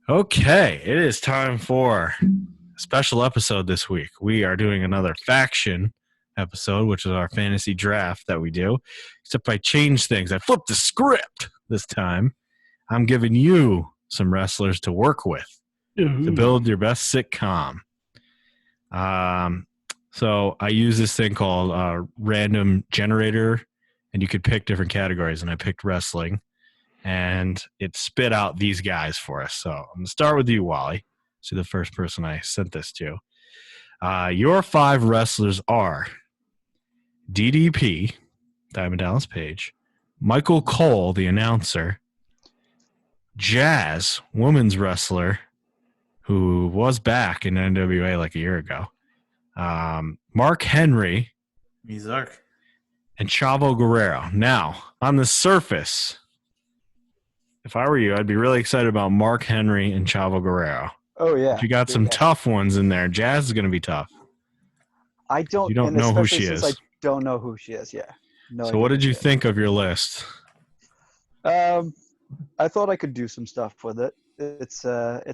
Okay, it is time for a special episode this week. We are doing another faction episode, which is our fantasy draft that we do. Except I changed things. I flipped the script this time. I'm giving you some wrestlers to work with to build your best sitcom. So I use this thing called random generator, and you could pick different categories, and I picked wrestling. And it spit out these guys for us. So I'm going to start with you, Wally. So the first person I sent this to. Your 5 wrestlers are DDP, Diamond Dallas Page, Michael Cole, the announcer, Jazz, women's wrestler, who was back in NWA like a year ago, Mark Henry, Mizark, and Chavo Guerrero. Now, on the surface, if I were you, I'd be really excited about Mark Henry and Chavo Guerrero. Oh, yeah. But you got some tough ones in there. Jazz is going to be tough. You don't know who she is. I don't know who she is, yeah. So what did you think of your list? I thought I could do some stuff with it. It's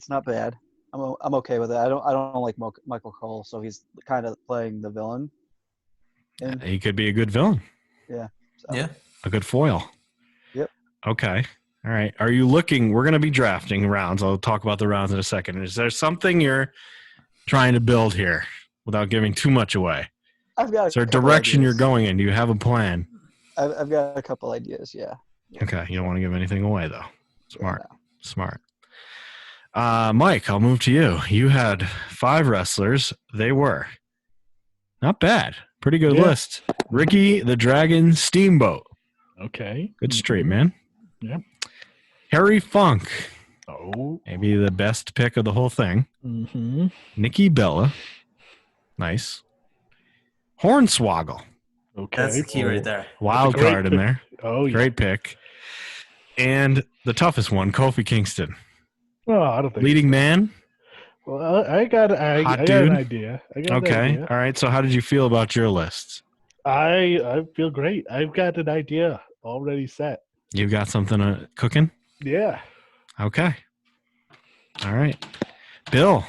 not bad. I'm okay with it. I don't like Michael Cole, so he's kind of playing the villain. He could be a good villain. Yeah. So. Yeah. A good foil. Yep. Okay. All right. Are you looking? We're going to be drafting rounds. I'll talk about the rounds in a second. Is there something you're trying to build here without giving too much away? Is there a direction you're going in? Do you have a plan? I've got a couple ideas, yeah. Okay. You don't want to give anything away, though. Smart. Yeah, no. Smart. Mike, I'll move to you. You had 5 wrestlers. They were not bad. Pretty good list. Ricky the Dragon Steamboat. Okay. Good straight, man. Yeah. Harry Funk. Oh. Maybe the best pick of the whole thing. Mm-hmm. Nikki Bella. Nice. Hornswoggle. Okay. That's the key right there. Wild card in there. Oh, yeah. Great pick. And the toughest one, Kofi Kingston. Oh, I don't think Leading man. Well, I got an idea. Okay. All right. So how did you feel about your list? I feel great. I've got an idea already set. You've got something cooking? Yeah. Okay. All right. Bill,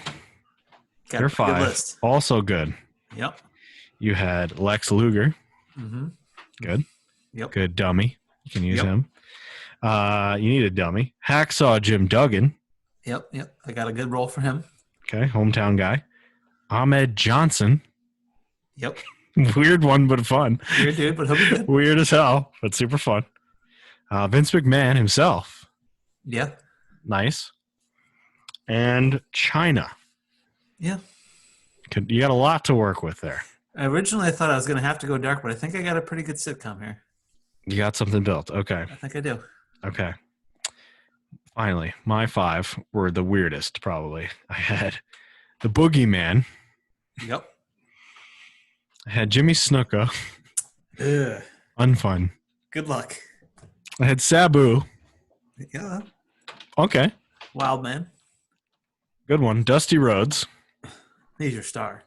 got your a 5. good list. Also good. Yep. You had Lex Luger. Mm-hmm. Good. Yep. Good dummy. You can use him. You need a dummy. Hacksaw Jim Duggan. Yep. I got a good role for him. Okay. Hometown guy. Ahmed Johnson. Yep. Weird one, but fun. Weird dude, but he'll be good. Weird as hell, but super fun. Vince McMahon himself. Yeah. Nice. And China. Yeah. You got a lot to work with there. Originally, I thought I was going to have to go dark, but I think I got a pretty good sitcom here. You got something built. Okay. I think I do. Okay. Finally, my 5 were the weirdest, probably. I had the Boogeyman. Yep. I had Jimmy Snuka. Ugh. Unfun. Good luck. I had Sabu. Yeah. Okay. Wild man. Good one. Dusty Rhodes. He's your star.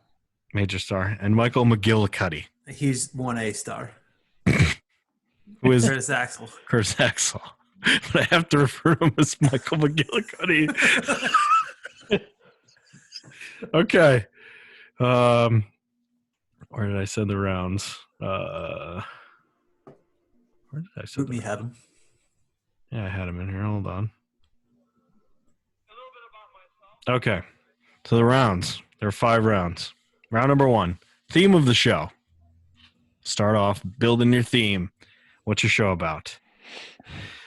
Major star. And Michael McGillicuddy. He's 1A star. Who is Curtis Axel. Curtis Axel. But I have to refer to him as Michael McGillicuddy. Okay. Where did I send the rounds? Where did I send Me had him. Yeah, I had him in here. Hold on. Okay. So the rounds. There are 5 rounds. Round number 1. Theme of the show. Start off building your theme. What's your show about?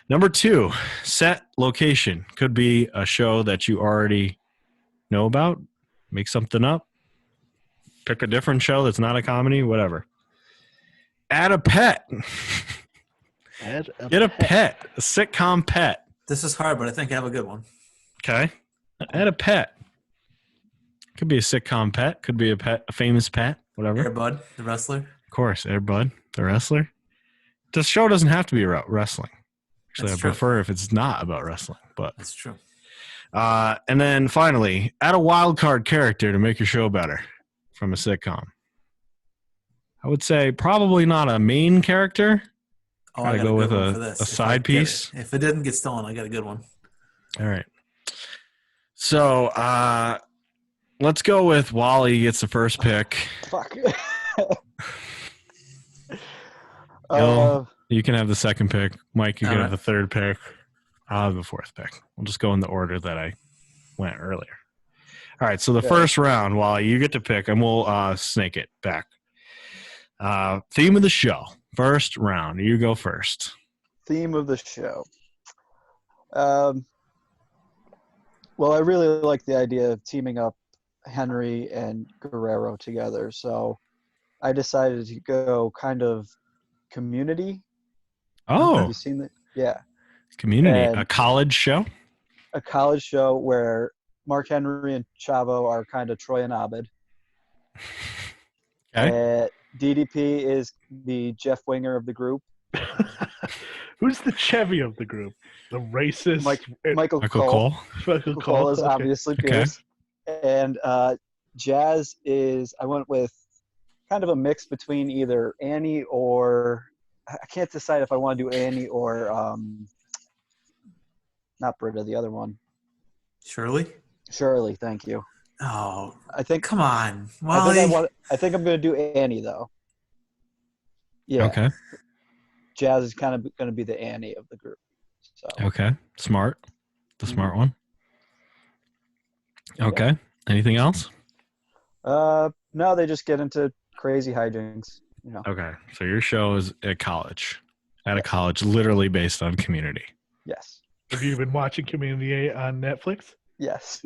Number 2, set location. Could be a show that you already know about. Make something up. Pick a different show that's not a comedy, whatever. Add a pet. Get a pet. A sitcom pet. This is hard, but I think I have a good one. Okay. Add a pet. Could be a sitcom pet. Could be a famous pet. Whatever. Air Bud, the wrestler. Of course. Air Bud, the wrestler. The show doesn't have to be about wrestling. Actually, I prefer if it's not about wrestling. But that's true. And then finally, add a wild card character to make your show better from a sitcom. I would say probably not a main character. Oh, I got go with a side piece. If it didn't get stolen, I got a good one. All right. So let's go with Wally gets the first pick. Fuck. Gil, you can have the second pick. Mike, you can All have right. the third pick. I'll have the fourth pick. We'll just go in the order that I went earlier. All right, so the Okay. first round, Wally, you get to pick, and we'll snake it back. Theme of the show. First round. You go first. Theme of the show. Well, I really like the idea of teaming up Henry and Guerrero together, so I decided to go kind of Community. Oh, Have you seen that? Yeah, Community. and A college show? a college show where Mark Henry and Chavo are kind of Troy and Abed. Okay. DDP is the Jeff Winger of the group. Who's the Chevy of the group? The racist Michael Michael Cole. Cole. Michael Michael Cole is Okay. obviously Okay. Pierce. And Jazz is, I went with kind of a mix between either Annie or, I can't decide if I want to do Annie or, not Britta, the other one. Shirley? Shirley, thank you. Oh, I think come on. I think Wally. I think I'm going to do Annie though. Yeah. Okay. Jazz is kind of going to be the Annie of the group. So Okay. Smart. The Mhm. smart one. Okay. Anything else? no, they just get into crazy hijinks, you know. Okay. So your show is at college. At a college literally based on Community. Yes. Have you been watching Community on Netflix? Yes.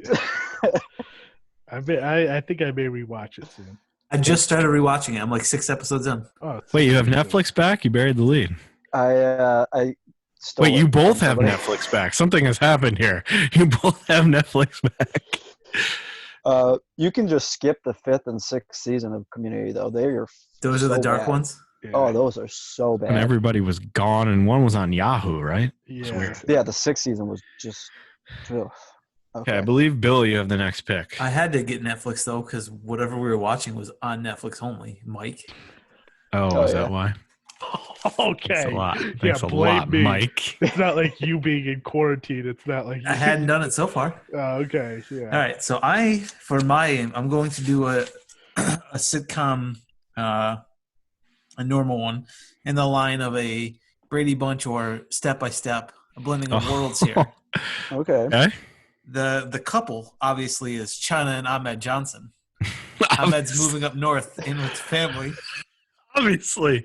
I think I may rewatch it soon. I just started rewatching it. I'm like 6 episodes in. Oh, it's Wait, you have really good. Netflix back? You buried the lead. I stole Wait, it you from both have somebody. Netflix back. Something has happened here. You both have Netflix back. You can just skip the 5th and 6th season of Community though. They are Those are the so dark bad. ones? Yeah. Oh, those are so bad. And everybody was gone, and one was on Yahoo, right? Yeah. weird. Yeah, the 6th season was just. Ugh. Okay, I believe Bill, you have the next pick. I had to get Netflix, though, because whatever we were watching was on Netflix only. Mike? Oh, is that why? Okay. Thanks a lot. Yeah, Thanks a blame lot, me. Mike. It's not like you being in quarantine. It's not like you. I hadn't done it so far. Okay. Yeah. All right, so I'm going to do a sitcom, a normal one, in the line of a Brady Bunch or Step by Step, a blending of worlds here. Okay. Okay. The couple obviously is China and Ahmed Johnson. Ahmed's moving up north in with family. Obviously.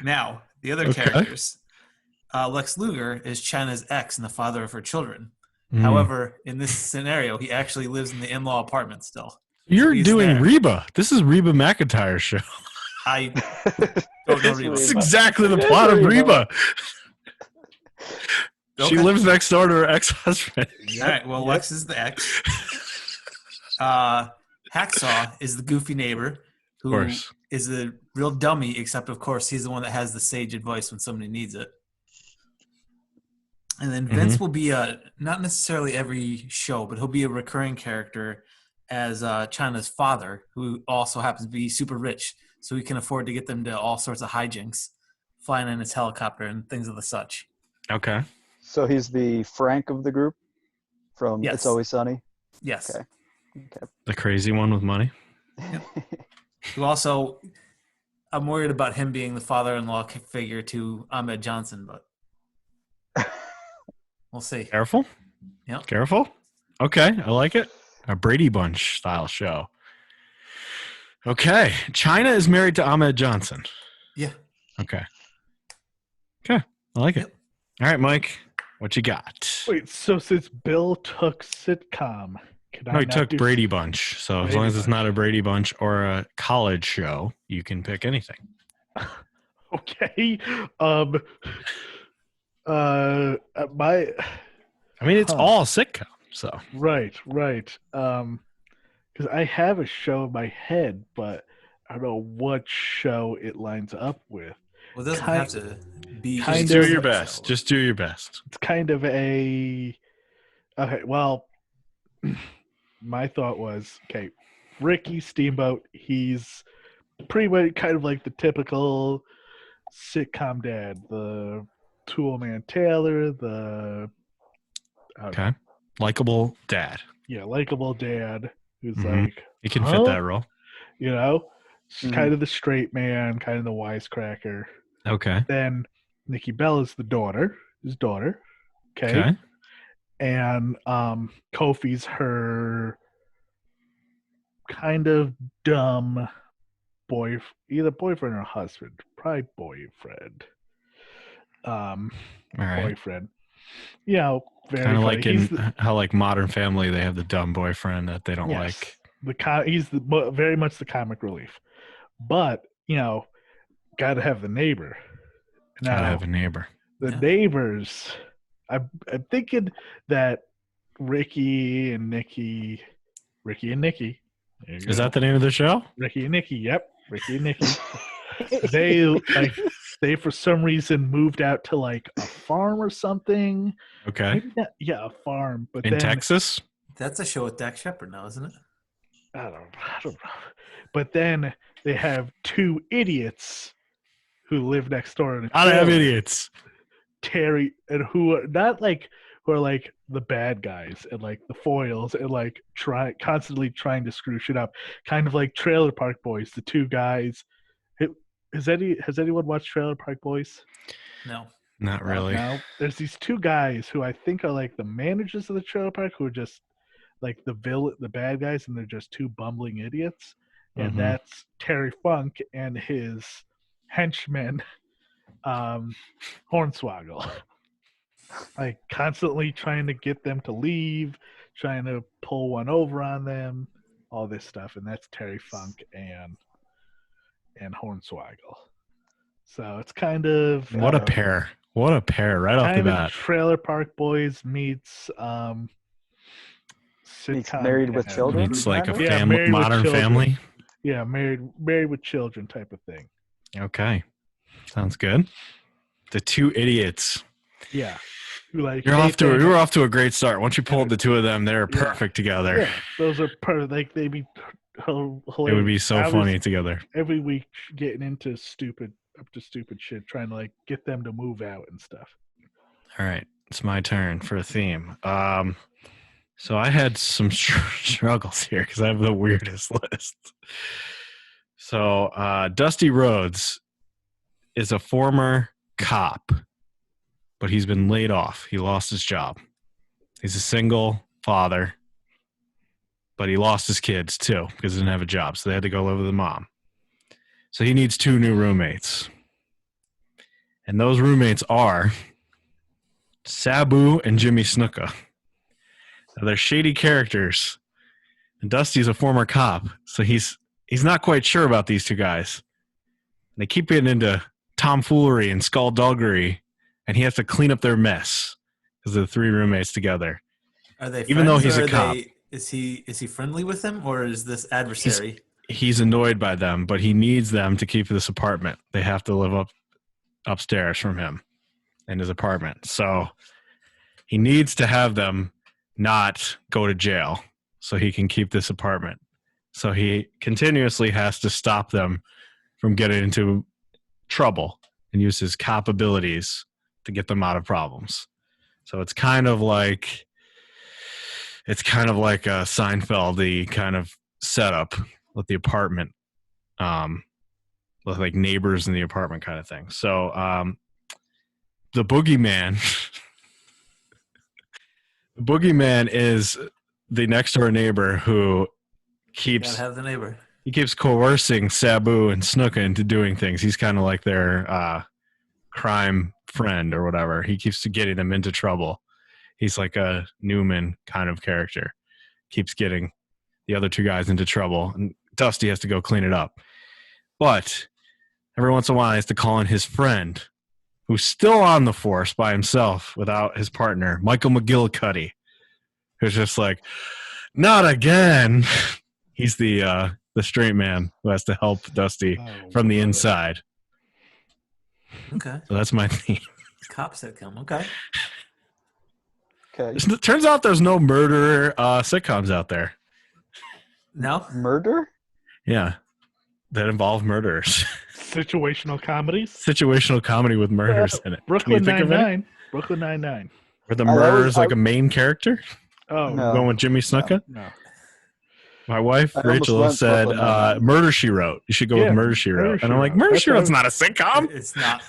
Now, the other characters, Lex Luger is China's ex and the father of her children. However, in this scenario, he actually lives in the in-law apartment still. You're he's doing there. Reba. This is Reba McEntire's show. I don't know Reba. It's exactly the It is plot of Reba. Reba. She Okay. lives next door to her ex-husband. All right, well, Lex is the ex. Hacksaw is the goofy neighbor who course. is a real dummy, except, of course, he's the one that has the sage advice when somebody needs it. And then Vince will be not necessarily every show, but he'll be a recurring character as China's father, who also happens to be super rich, so he can afford to get them to all sorts of hijinks, flying in his helicopter and things of the such. Okay. So he's the Frank of the group from Yes. It's Always Sunny. Yes. Okay. The crazy one with money. Who also, I'm worried about him being the father-in-law figure to Ahmed Johnson, but we'll see. Careful. Yeah. Careful. Okay, I like it. A Brady Bunch style show. Okay. China is married to Ahmed Johnson. Yeah. Okay. Okay. I like it. Yep. All right, Mike. What you got? Wait. So since Bill took sitcom, can No, I he not took do Brady Bunch. So as Brady long as it's Bunch. not a Brady Bunch or a college show, you can pick anything. Okay. My I mean, it's Huh. all sitcom. So right. Because I have a show in my head, but I don't know what show it lines up with. Well, it doesn't Kind- have to be. kind just of- do your best. Just do your best. It's kind of a okay. Well, my thought was okay. Ricky Steamboat. He's pretty much kind of like the typical sitcom dad. The Tool Man Taylor. The Okay. Likable dad. Yeah, likable dad who's Mhm. like, He can huh? fit that role. You know, Mhm. kind of the straight man, kind of the wisecracker. Okay. Then Nikki Bell is his daughter. Okay. Okay. And Kofi's her kind of dumb either boyfriend or husband, probably boyfriend. All right. Boyfriend. You know, very Kind of funny. like in how like Modern Family, they have the dumb boyfriend that they don't like. He's very much the comic relief, but you know, got to have the neighbor. Gotta Now have a neighbor. the Yeah. neighbors, I'm thinking that Ricky and Nikki. There you Is go. that the name of the show? Ricky and Nikki? Yep, Ricky and Nikki. they for some reason moved out to like a farm or something. Okay. Maybe not, yeah, a farm. But In then Texas? That's a show with Dak Shepard now, isn't it? I don't know. But then they have two idiots who live next door in a Gotta have trailer, idiots. Terry, and who are not like who are like the bad guys and like the foils and like constantly trying to screw shit up, kind of like Trailer Park Boys. The two guys. Has anyone watched Trailer Park Boys? No. Not really. No. There's these two guys who I think are like the managers of the trailer park who are just like the bad guys, and they're just two bumbling idiots. And Mhm. that's Terry Funk and his henchman, Hornswoggle. Like constantly trying to get them to leave, trying to pull one over on them, all this stuff, and that's Terry Funk and Hornswoggle. So it's kind of What a pair. What a pair right off the kind of bat. Trailer Park Boys meets Meets sitcom. Married with Children? It's like a kinda? Yeah, Married with modern Children. family. Yeah, married with children type of thing. Okay. Sounds good. The two idiots. Yeah. Like You're off to a great start. Once you pulled the two of them, they're Yeah. perfect together. Yeah, those are perfect. Like they'd be hilarious. It would be so funny together. Every week getting into stupid shit, trying to like get them to move out and stuff. All right. It's my turn for a theme. So I had some struggles here because I have the weirdest list. So Dusty Rhodes is a former cop, but he's been laid off. He lost his job. He's a single father, but he lost his kids too because he didn't have a job. So they had to go live with the mom. So he needs two new roommates. And those roommates are Sabu and Jimmy Snuka. Now, they're shady characters. And Dusty's a former cop, so he's not quite sure about these two guys. And they keep getting into tomfoolery and skullduggery, and he has to clean up their mess because they're the three roommates together. Are they Even though friends, he's or a cop. is he friendly with them, or is this adversary? He's annoyed by them, but he needs them to keep this apartment. They have to live upstairs from him in his apartment. So he needs to have them not go to jail so he can keep this apartment. So he continuously has to stop them from getting into trouble and use his cop abilities to get them out of problems. So it's kind of like a Seinfeld-y kind of setup with the apartment, with like neighbors in the apartment kind of thing. So the boogeyman is the next door neighbor who Gotta have the neighbor. he keeps coercing Sabu and Snuka into doing things. He's kind of like their crime friend or whatever. He keeps getting them into trouble. He's like a Newman kind of character. Keeps getting the other two guys into trouble, and Dusty has to go clean it up. But every once in a while, he has to call in his friend, who's still on the force by himself without his partner, Michael McGillicuddy, who's just like, not again. He's the straight man who has to help Dusty from the inside. Okay. So that's my theme. Cop sitcom. Okay. Okay. It turns out there's no murder sitcoms out there. No? Murder? Yeah, that involve murderers. Situational comedies. Situational comedy with murders in it. Brooklyn Can you think of any? Nine-Nine. Brooklyn Nine-Nine. Where the Oh, that murderer was- is like a main character? Oh No. Going with Jimmy Snuka? no. My wife, I almost Rachel, went said Brooklyn Nine-Nine. Murder, She Wrote. You should go with Yeah, Murder, She Murder, Wrote. She And I'm like, Wrote. Murder, That's She Wrote's what not a sitcom. It's not.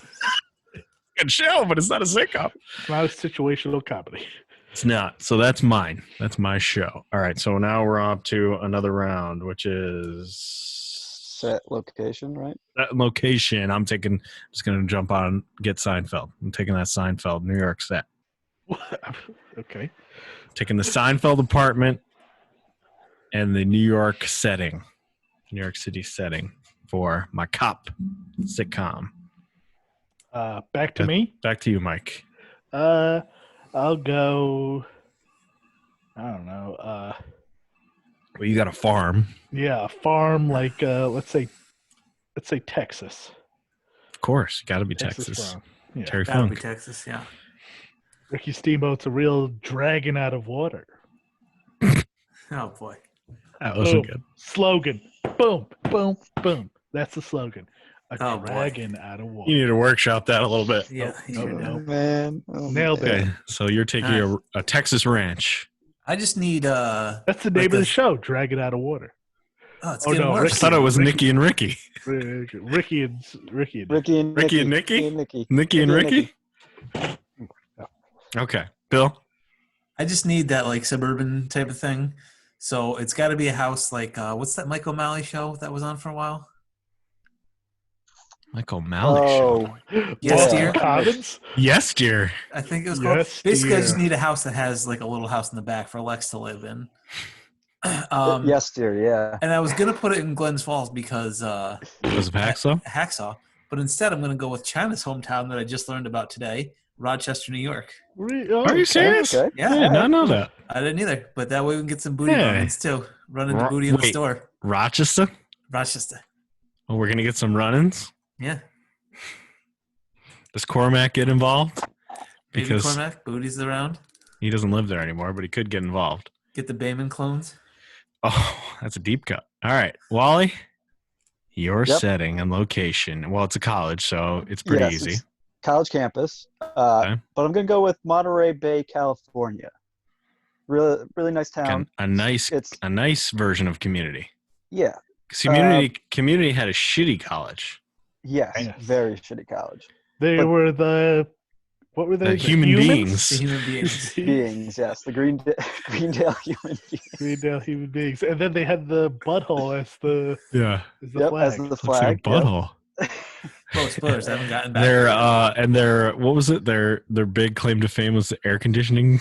Good show, but it's not a sitcom. It's not a situational comedy. It's not. So that's mine. That's my show. All right. So now we're on to another round, which is Set location, right? that location. Just going to jump on, get Seinfeld. I'm taking that Seinfeld New York set. Okay. Taking the Seinfeld apartment and the New York setting, New York City setting for my cop sitcom. Back to me. Back to you, Mike. I'll go. I don't know. Well, you got a farm. Yeah, a farm like let's say Texas. Of course. Got to be Texas. farm. Yeah. Terry Gotta be Funk. Texas, yeah. Ricky Steamboat's a real dragon out of water. Oh boy. That wasn't Boom. good. Slogan. Boom, boom, boom. That's the slogan. A Oh, boy. dragon out of water. You need to workshop that a little bit. Yeah. Oh, you sure oh, do. no. Man. Oh, Nailed it. Okay. So you're taking a Texas ranch. I just need That's the name like of the a- show, Dragon Out of Water. Oh, it's Oh, getting no, I worse. thought it was Nikki and Ricky. Ricky and Ricky and Ricky and Nikki? Ricky and Nikki. Nikki and Ricky Ricky? Okay. Bill? I just need that like suburban type of thing. So it's got to be a house like what's that Mike O'Malley show that was on for a while? Michael Malley show. Yes, Walter dear. Commons? Yes, dear. I think it was called. Yes, Basically, I just dear. need a house that has like a little house in the back for Lex to live in. Yes, dear. Yeah. And I was gonna put it in Glens Falls because Was it Paxo? Hacksaw, but instead I'm gonna go with China's hometown that I just learned about today, Rochester, New York. Are you serious? Okay. Yeah, I did not know that. I didn't either, but that way we can get some booty Hey. run-ins too. Running the Ro- booty in the wait. store, Rochester? Rochester. Oh, we're going to get some run-ins? Yeah, Does Cormac get involved? Baby Because Cormac, booties around. he doesn't live there anymore, but he could get involved. Get the Bayman clones. Oh, that's a deep cut. All right. Wally, your Yep. setting and location. Well, it's a college, so it's pretty Yes, easy. it's college campus. Okay. But I'm gonna go with Monterey Bay, California. Really, really nice town. A nice It's version of Community. yeah, 'Cause Community had a shitty college. yes, Yes. very shitty college. They But- were what were they? The human humans? beings. The human beings. Beings, yes, the Greendale human beings. Greendale human beings, and then they had the butthole as the Yeah. flag. As the Looks like a flag. yep. butthole. Oh, spoilers! I haven't gotten back. Their what was it? Their big claim to fame was the air conditioning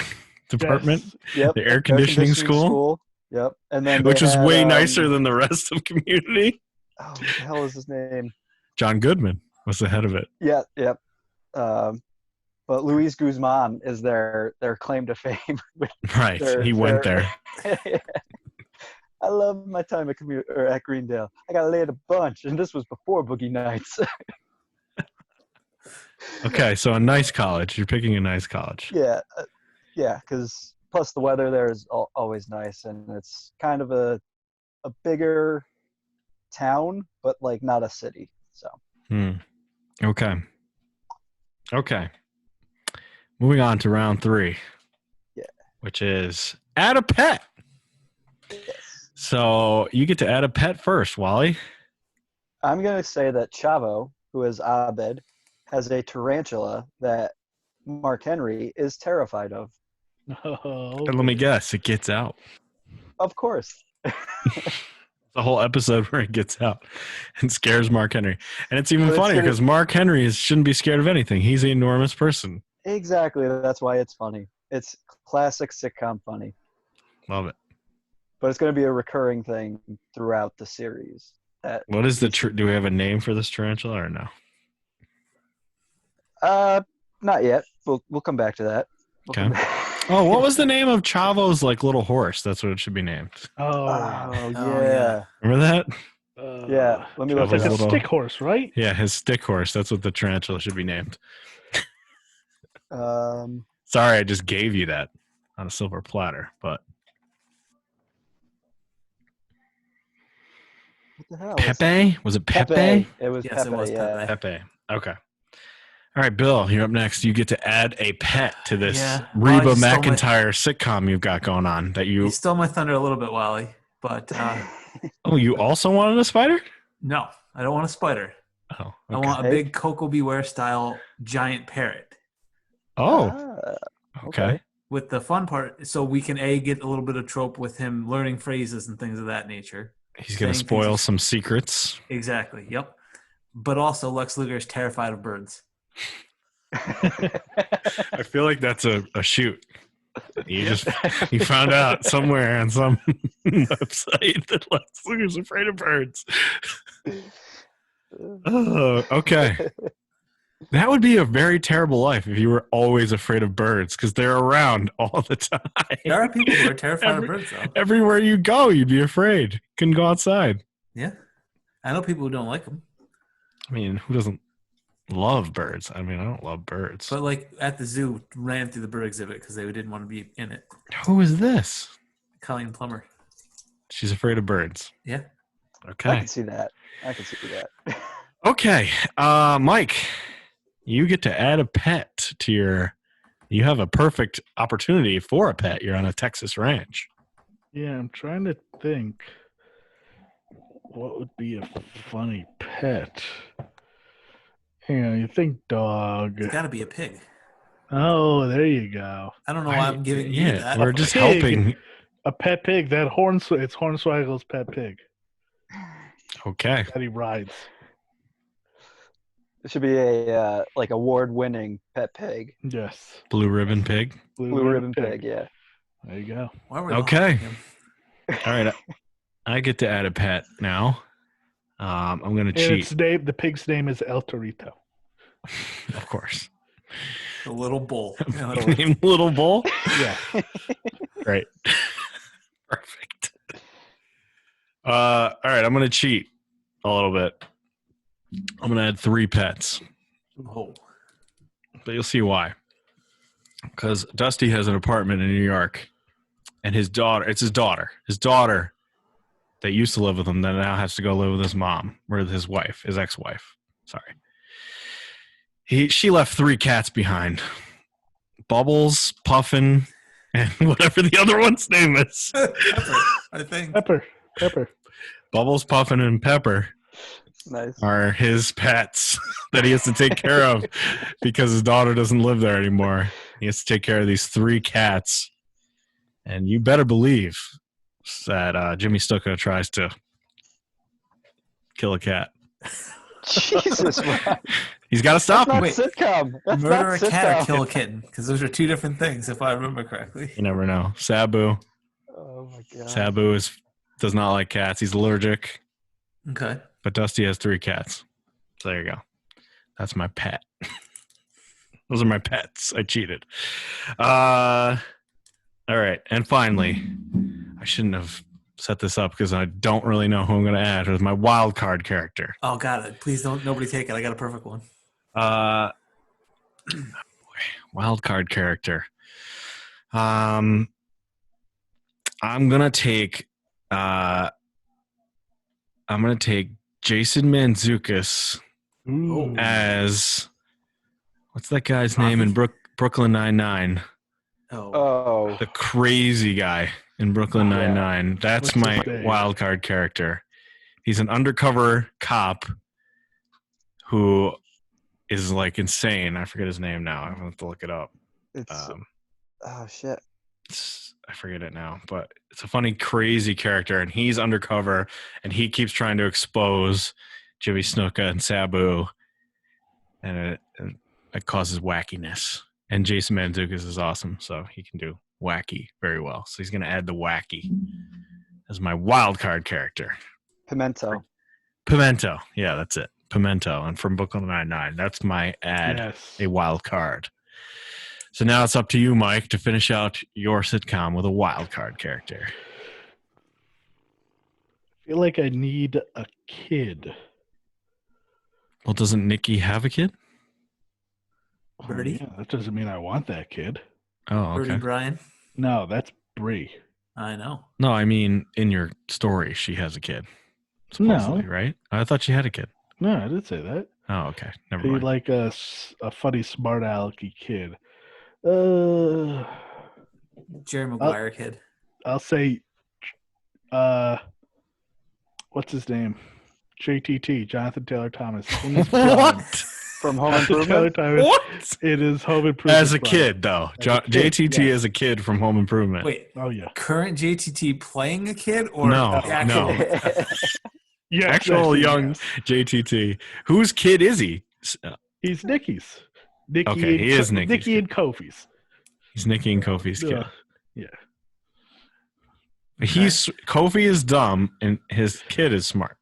department, Yes. Yep. the air conditioning school, Yep. And then which they was had, way nicer than the rest of Community. Oh, what the hell is his name? John Goodman was the head of it. Yeah, yep. But Luis Guzman is their claim to fame. Right, he went there. I love my time at Greendale. I got laid a bunch, and this was before Boogie Nights. Okay, so a nice college. You're picking a nice college. Yeah, because plus the weather there is always nice, and it's kind of a bigger town, but like not a city. So Okay. Moving on to round 3. Yeah. Which is add a pet. yes, So you get to add a pet first, Wally. I'm gonna say that Chavo, who is Abed, has a tarantula that Mark Henry is terrified of. Oh, And let me guess, it gets out. Of course. The whole episode where it gets out and scares Mark Henry. And it's even But it's funnier gonna- because Mark Henry shouldn't be scared of anything. He's an enormous person. Exactly. That's why it's funny. It's classic sitcom funny. Love it. But it's going to be a recurring thing throughout the series. What is do we have a name for this tarantula or no? Not yet. We'll come back to that. Okay. Oh, what was the name of Chavo's like little horse? That's what it should be named. Oh, Oh, yeah. Remember that? Yeah. Let me It's look like it a up. little- stick horse, right? Yeah, his stick horse. That's what the tarantula should be named. Sorry, I just gave you that on a silver platter, but What the hell? Pepe? Was it Pepe? Pepe. It was Yes, Pepe. it was yeah. Pepe. Pepe. Okay. All right, Bill, you're up next. You get to add a pet to this Yeah. Reba Well, I just stole McEntire sitcom you've got going on. That You you stole my thunder a little bit, Wally. But oh, you also wanted a spider? no, I don't want a spider. Oh, I okay. want a Snake? big Coco Beware style giant parrot. Oh, Ah, okay. With the fun part, so we can get a little bit of trope with him learning phrases and things of that nature. He's gonna Saying spoil things- some secrets. Exactly. Yep. But also, Lex Luger is terrified of birds. I feel like that's a shoot. You found out somewhere on some website that Lex Luger's afraid of birds. Oh, okay. That would be a very terrible life if you were always afraid of birds because they're around all the time. There are people who are terrified of birds, though. Everywhere you go, you'd be afraid. Couldn't go outside. Yeah. I know people who don't like them. I mean, who doesn't love birds? I mean, I don't love birds. But, like, at the zoo, ran through the bird exhibit because they didn't want to be in it. Who is this? Colleen Plummer. She's afraid of birds. Yeah. I Okay. can see that. Okay. Mike, you get to add a pet to your. You have a perfect opportunity for a pet. You're on a Texas ranch. Yeah, I'm trying to think what would be a funny pet. Hang on, you think dog. It's got to be a pig. Oh, there you go. I don't know why I'm giving you Yeah, that. we're just pig. helping. A pet pig. It's Hornswoggle's pet pig Okay. that he rides. It should be a like award-winning pet pig, Yes. Blue ribbon pig. blue ribbon pig. Yeah. There you go. Why are we all Okay. helping him? All right. I get to add a pet now. I'm going to And cheat, its name, the pig's name is El Torito. of course. The little bull. Name Little Bull. Yeah. Right. Perfect. All right. I'm going to cheat a little bit. I'm going to add 3 pets, Oh. but you'll see why. Because Dusty has an apartment in New York, and it's his daughter that used to live with him that now has to go live with his mom, or his wife, his ex-wife. Sorry. She left 3 cats behind. Bubbles, Puffin, and whatever the other one's name is. Pepper, I think. Pepper. Bubbles, Puffin, and Pepper Nice. are his pets that he has to take care of because his daughter doesn't live there anymore. He has to take care of these 3 cats. And you better believe that Jimmy Stucco tries to kill a cat. Jesus, Ron. He's got to stop him. Not Wait. sitcom. That's Murder not a cat or sitcom. kill a kitten, because those are 2 different things, if I remember correctly. You never know. Sabu. Oh my god. Sabu does not like cats. He's allergic. Okay. But Dusty has 3 cats. So there you go. That's my pet. Those are my pets. I cheated. All right. And finally, I shouldn't have set this up because I don't really know who I'm going to add as my wild card character. Oh, got it. Please don't. Nobody take it. I got a perfect one. Wild card character. I'm gonna take Jason Mantzoukas Ooh. as what's that guy's name in Brooklyn Nine-Nine? Oh. Oh. The crazy guy in Brooklyn Yeah. Nine-Nine. That's What's my his name? wild card character. He's an undercover cop who is like insane. I forget his name now. I have to look it up. It's oh shit. I forget it now, but it's a funny, crazy character, and he's undercover, and he keeps trying to expose Jimmy Snuka and Sabu, and it causes wackiness. And Jason Mantzoukas is awesome, so he can do wacky very well. So he's going to add the wacky as my wild card character. Pimento. Pimento, yeah, that's it. Pimento, and from Brooklyn Nine-Nine. That's my add. Yes. A wild card. So now it's up to you, Mike, to finish out your sitcom with a wild card character. I feel like I need a kid. Well, doesn't Nikki have a kid? Birdie? Yeah, that doesn't mean I want that kid. Oh, Birdie okay. Brian. No, that's Bree. I know. No, I mean in your story, she has a kid. No. Supposedly, right? I thought she had a kid. No, I didn't say that. Oh, okay. Never He mind. like a funny, smart alecky kid. Uh, Jerry Maguire kid. I'll say, what's his name? JTT, Jonathan Taylor Thomas, in his prime. What? From Home Jonathan Taylor Improvement. Thomas. What? It is Home Improvement. As a prime. kid, though. As a kid, JTT yes. is a kid from Home Improvement. Wait, Oh yeah. current JTT playing a kid or No, actual? no. Yeah. Actual exactly, young yes. JTT. Whose kid is he? He's Nicky's. Nicky Okay, and he is Nicky's Nicky kid. and Kofi's. He's Nicky and Kofi's kid. Yeah. Kofi is dumb and his kid is smart.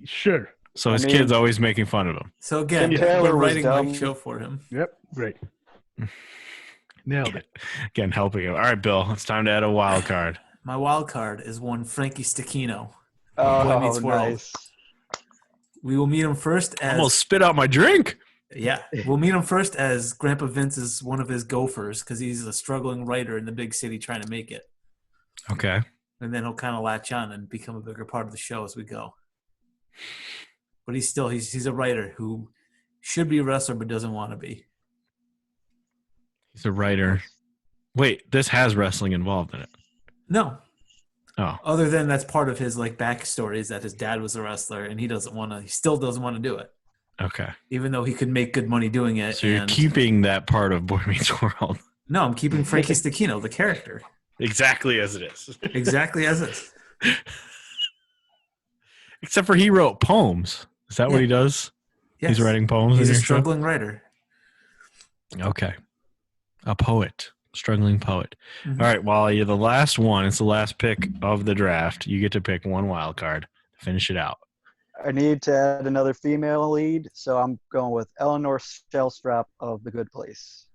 Sure. So I his mean- kid's always making fun of him. So again, Tim Taylor we're was writing dumb. Mike's show for him. Yep. Great. Nailed it. Again, helping him. All right, Bill, it's time to add a wild card. My wild card is one Frankie Stechino. Boy Meets Oh, World. nice. We will meet him first as Almost spit out my drink. yeah. We'll meet him first as Grandpa Vince is one of his gophers because he's a struggling writer in the big city trying to make it, Okay. and then he'll kind of latch on and become a bigger part of the show as we go. But he's a writer who should be a wrestler but doesn't want to be. He's a writer. Wait, this has wrestling involved in it. No, Oh, other than that's part of his like backstory is that his dad was a wrestler and he still doesn't want to do it, okay. even though he could make good money doing it. So you're and keeping that part of Boy Meets World no, I'm keeping Frankie Stechino, the character, exactly as it is. exactly as is. Except for he wrote poems. Is that what Yeah. he does? Yes. He's writing poems He's in a your show? struggling writer. Okay. A poet. Struggling poet. Mhm. All right, Wally, you're the last one. It's the last pick of the draft. You get to pick one wild card to finish it out. I need to add another female lead, so I'm going with Eleanor Shellstrap of The Good Place.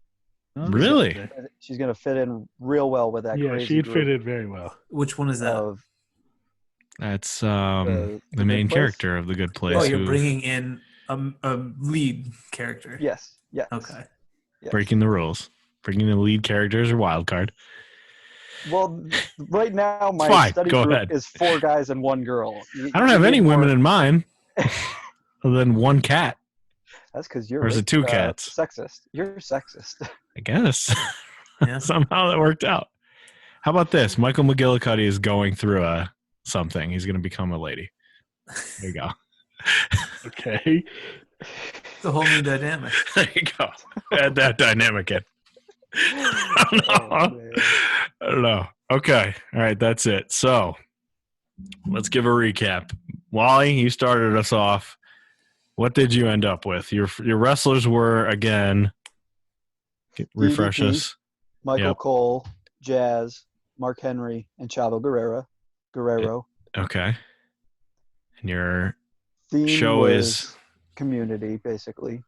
Really? She's going to fit in real well with that. Yeah, crazy she'd group fit in very well. Which one is that? Of That's The the main Good Place? character of the Good Place. Oh, you're who- bringing in a lead character. yes. Okay. Yes. breaking the rules. Bringing the lead characters or wild card. Well, right now my fine. study Go group ahead. is 4 guys and 1 girl. I don't have any women in mine other than one cat, That's because you're Or is it 2 cats? sexist. You're sexist. I guess. Yeah. Somehow that worked out. How about this? Michael McGillicuddy is going through something. He's going to become a lady. There you go. Okay. It's a whole new dynamic. There you go. Add that dynamic in. I don't know. Oh, man. I don't know. Okay. All right. That's it. So let's give a recap. Wally, you started us off. What did you end up with? Your wrestlers were, again, refresh DDP. us. Michael Yep. Cole, Jazz, Mark Henry, and Chavo Guerrero. Okay. And your Theme show was is community, basically.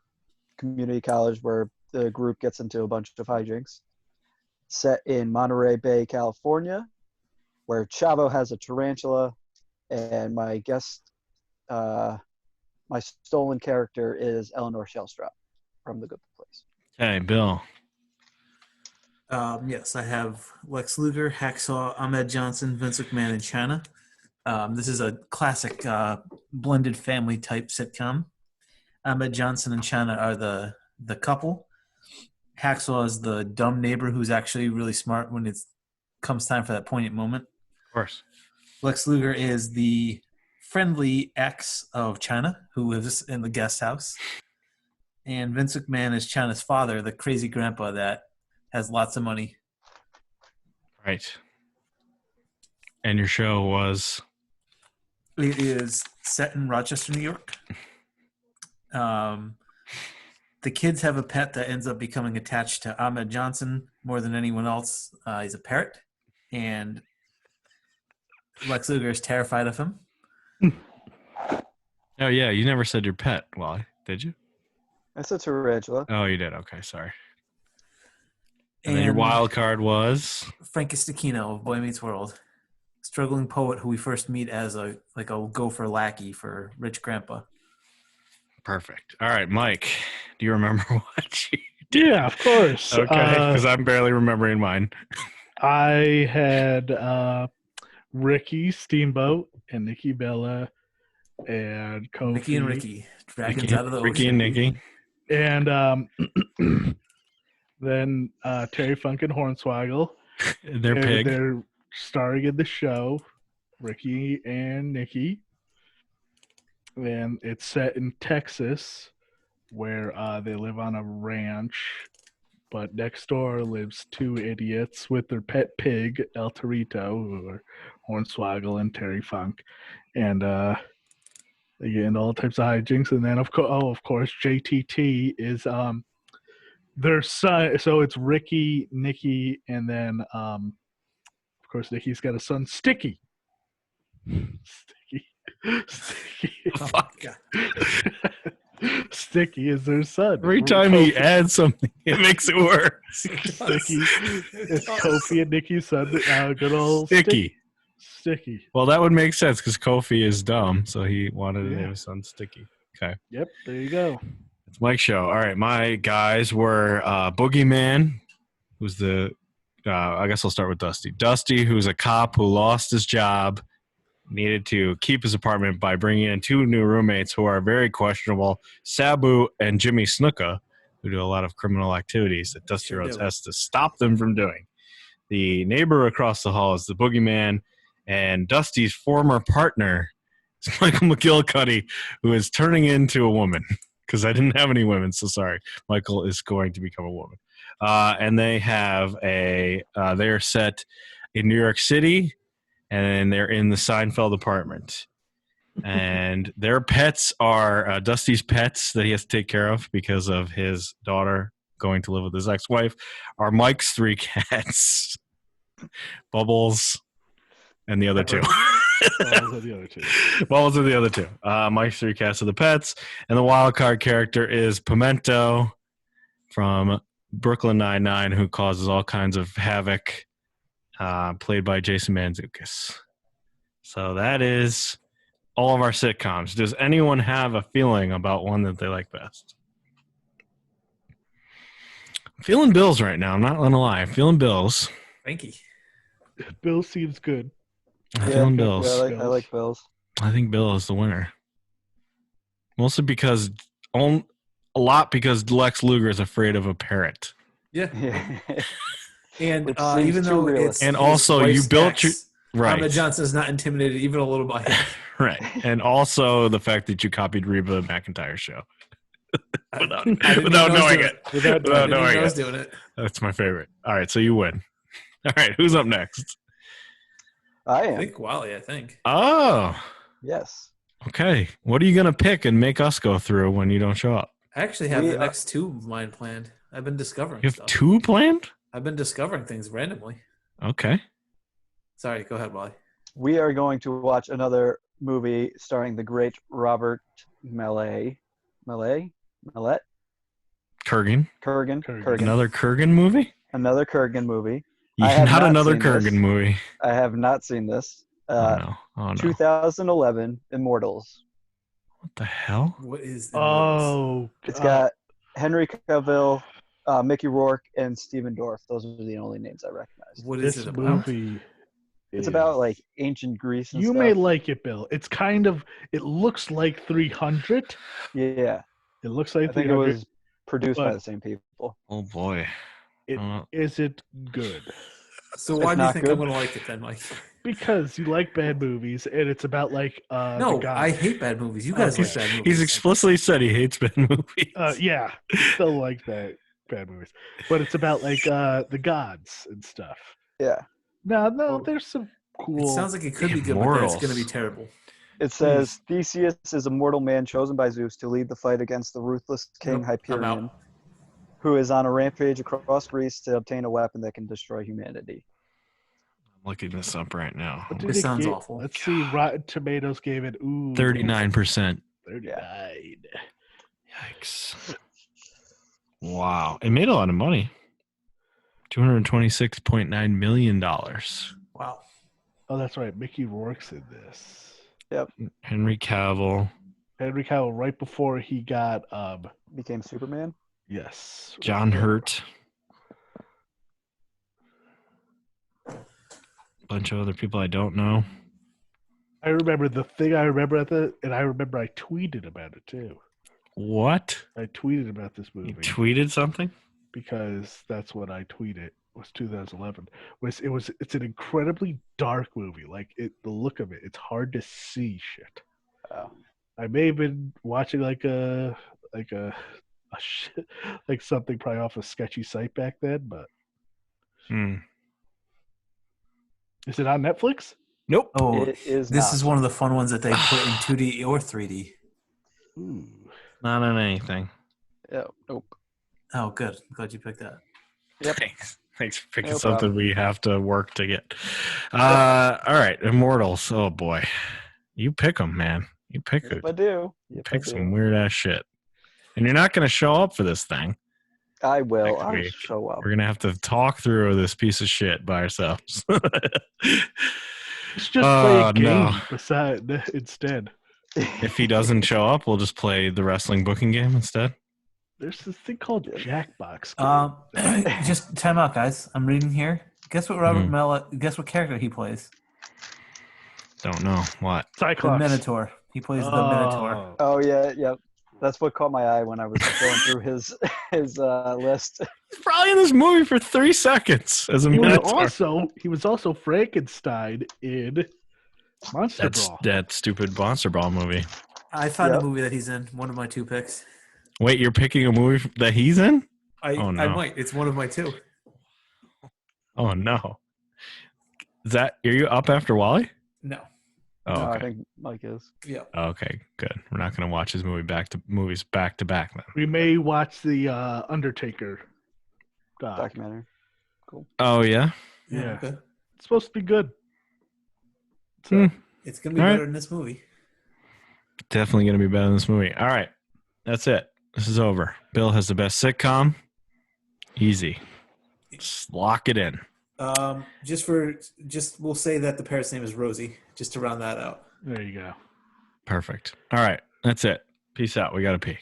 Community college where the group gets into a bunch of hijinks. Set in Monterey Bay, California, where Chavo has a tarantula, and my stolen character is Eleanor Shellstrap from The Good Place. Hey, Bill. Yes, I have Lex Luger, Hacksaw, Ahmed Johnson, Vince McMahon, and China. This is a classic blended family type sitcom. Ahmed Johnson and China are the couple. Hacksaw is the dumb neighbor who's actually really smart when it comes time for that poignant moment. Of course. Lex Luger is the friendly ex of China who lives in the guest house. And Vince McMahon is China's father, the crazy grandpa that has lots of money. Right. And your show was It is set in Rochester, New York. The kids have a pet that ends up becoming attached to Ahmed Johnson more than anyone else. He's a parrot, and Lex Luger is terrified of him. Oh yeah, you never said your pet, Wally, did you? That's a tarantula. Oh, you did. Okay, sorry. And then your wild card was Frankie Stechino of Boy Meets World, struggling poet who we first meet as a gopher lackey for rich grandpa. perfect. All right, Mike, do you remember what you did? Yeah, of course. Okay, because I'm barely remembering mine. I had Ricky Steamboat and Nikki Bella and Kofi. Mickey and Ricky, dragons Ricky, out of the Ricky ocean. and Nikki. And then Terry Funk and Hornswoggle. Their pig. They're starring in the show, Ricky and Nikki. And it's set in Texas, where they live on a ranch. But next door lives two idiots with their pet pig, El Torito, who are Hornswoggle and Terry Funk. And they get into all types of hijinks. And then, of course, JTT is their son. So it's Ricky, Nikki, and then, of course, Nikki's got a son, Sticky. Sticky. Oh, my God. Sticky is their son. Every time he adds something, it makes it worse. Sticky. It's Kofi and Nikki's son. Good old Sticky. Sticky. Well, that would make sense because Kofi is dumb, so he wanted to name his son Sticky. Okay. Yep, there you go. It's Mike's show. All right, my guys were Boogeyman, who's the I guess I'll start with Dusty. Dusty, who's a cop who lost his job, needed to keep his apartment by bringing in two new roommates who are very questionable, Sabu and Jimmy Snuka, who do a lot of criminal activities that Dusty Rhodes has to stop them from doing. The neighbor across the hall is the Boogeyman, and Dusty's former partner is Michael McGillicuddy, who is turning into a woman. Because I didn't have any women, so sorry. Michael is going to become a woman. And they have they're set in New York City, and they're in the Seinfeld apartment. And their pets are Dusty's pets that he has to take care of because of his daughter going to live with his ex-wife are Mike's three cats, Bubbles, and the other two. Bubbles are the other two. Mike's three cats are the pets, and the wild card character is Pimento from Brooklyn Nine-Nine, who causes all kinds of havoc, played by Jason Mantzoukas. So that is all of our sitcoms. Does anyone have a feeling about one that they like best? I'm feeling Bills right now. I'm not going to lie. I'm feeling Bills. Frankie. Bill seems good. I'm feeling Bills. Yeah, I like Bills. I think Bill is the winner. Mostly because because Lex Luger is afraid of a parrot. Yeah. And Which seems even too though realistic. it's And his also, you wife's built ex, your right. Ahmed Johnson is not intimidated even a little by him. Right. And also the fact that you copied Reba McEntire's show. Without knowing it. Without knowing I was it. doing it. That's my favorite. All right, so you win. All right, who's up next? I I am. think Wally, I think. Oh, Yes. okay. What are you going to pick and make us go through when you don't show up? I actually have We the are- next two of mine planned. I've been discovering You have stuff. two planned? I've been discovering things randomly. Okay. Sorry, go ahead, Wally. We are going to watch another movie starring the great Robert Millet. Kurgan. Kurgan. Another Kurgan movie? Another Kurgan movie. I have Not not another seen Kurgan this. movie. I have not seen this. Oh, no. Oh, no. 2011 Immortals. What the hell? What is Oh, It's got Henry Cavill, Mickey Rourke, and Stephen Dorff. Those are the only names I recognize. What is this it about? movie. It's is- about like ancient Greece and You stuff. may like it, Bill. It's kind of. It looks like 300. Yeah, It looks like I think it 300. was produced by but- the same people. Oh, boy. Is it good? So It's why do you not think good. I'm going to like it then, Mike? Because you like bad movies, and it's about like No, the guy. I hate bad movies. You guys Okay. like bad movies. He's explicitly said he hates bad movies. Yeah, still like that bad movies, but it's about like the gods and stuff. Yeah, No, there's some cool. It sounds like it could be good, but then it's Immortals. going to be terrible. it says Theseus is a mortal man chosen by Zeus to lead the fight against the ruthless king Nope, I'm Hyperion, out. who is on a rampage across Greece to obtain a weapon that can destroy humanity. I'm looking this up right now. What did This it sounds get? awful. Let's see. Rotten Tomatoes gave it 39%. 39. Yikes. Wow. It made a lot of money. $226.9 million. Wow. Oh, that's right. Mickey Rourke's in this. Henry Cavill. Henry Cavill right before he got Became Superman. yes. John Hurt. Bunch of other people I don't know. I remember the thing I remember and I remember I tweeted about it too. What? I tweeted about this You movie tweeted something? because that's what I tweeted. Was 2011. It's an incredibly dark movie. Like the look of it, it's hard to see shit. Oh. I may have been watching like a shit, like something probably off a sketchy site back then, but Hmm. is it on Netflix? Nope. Oh, It is this not. is one of the fun ones that they put in 2D or 3D. Ooh. Not on anything. Yeah, nope. Oh, good. I'm glad you picked that. Yep. Thanks for picking No something problem. we have to work to get. All right, Immortals. Oh boy, you pick them, man. You pick Yep, I do. Yep, I pick some do. weird ass shit, and you're not going to show up for this thing. I will. next I'll week. show up. We're gonna have to talk through this piece of shit by ourselves. Let's just play a game no. instead. If he doesn't show up, we'll just play the wrestling booking game instead. There's this thing called Jackbox. Just time out, guys. I'm reading here. Guess what Robert Mello? Guess what character he plays? Don't know what. The Cyclops. Minotaur. He plays the Minotaur. Oh yeah, yep. That's what caught my eye when I was going through his list. He's probably in this movie for 3 seconds as a He was Minotaur. also Frankenstein in Monster Brawl. That stupid Monster Brawl movie. I found Yep. a movie that he's in. One of my 2 picks. Wait, you're picking a movie that he's in? I Oh, no. I might. It's one of my 2. Oh no. Are you up after Wally? No. Oh, No, I okay. think Mike is. Yeah. Okay, good. We're not going to watch his movies back to back then. We may watch the Undertaker doc. Documentary. Cool. Oh yeah. Yeah. Okay. It's supposed to be good. Hmm. It's gonna be All right. better than this movie. Definitely going to be better than this movie. All right. That's it. This is over. Bill has the best sitcom. Easy. Just lock it in. We'll say that the parrot's name is Rosie, just to round that out. There you go. Perfect. All right. That's it. Peace out. We got to pee.